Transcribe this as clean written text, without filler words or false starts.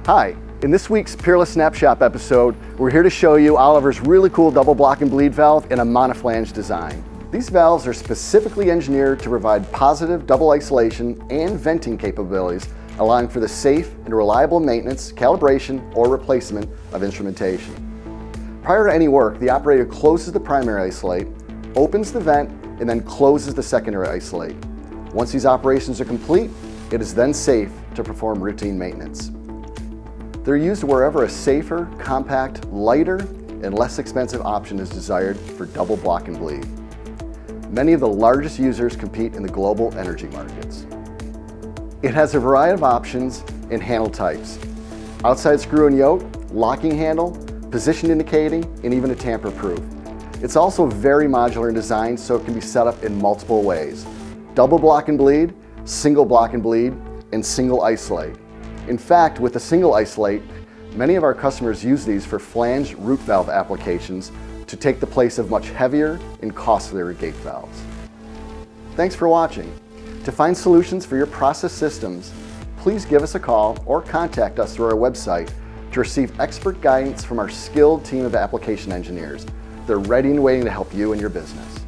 Hi, in this week's Peerless SnapShop episode, we're here to show you Oliver's really cool double block and bleed valve in a monoflange design. These valves are specifically engineered to provide positive double isolation and venting capabilities, allowing for the safe and reliable maintenance, calibration, or replacement of instrumentation. Prior to any work, the operator closes the primary isolate, opens the vent, and then closes the secondary isolate. Once these operations are complete, it is then safe to perform routine maintenance. They're used wherever a safer, compact, lighter, and less expensive option is desired for double block and bleed. Many of the largest users compete in the global energy markets. It has a variety of options and handle types: outside screw and yoke, locking handle, position indicating, and even a tamper-proof. It's also very modular in design, so it can be set up in multiple ways: double block and bleed, single block and bleed, and single isolate. In fact, with a single isolate, many of our customers use these for flange root valve applications to take the place of much heavier and costlier gate valves. Thanks for watching. To find solutions for your process systems, please give us a call or contact us through our website to receive expert guidance from our skilled team of application engineers. They're ready and waiting to help you in your business.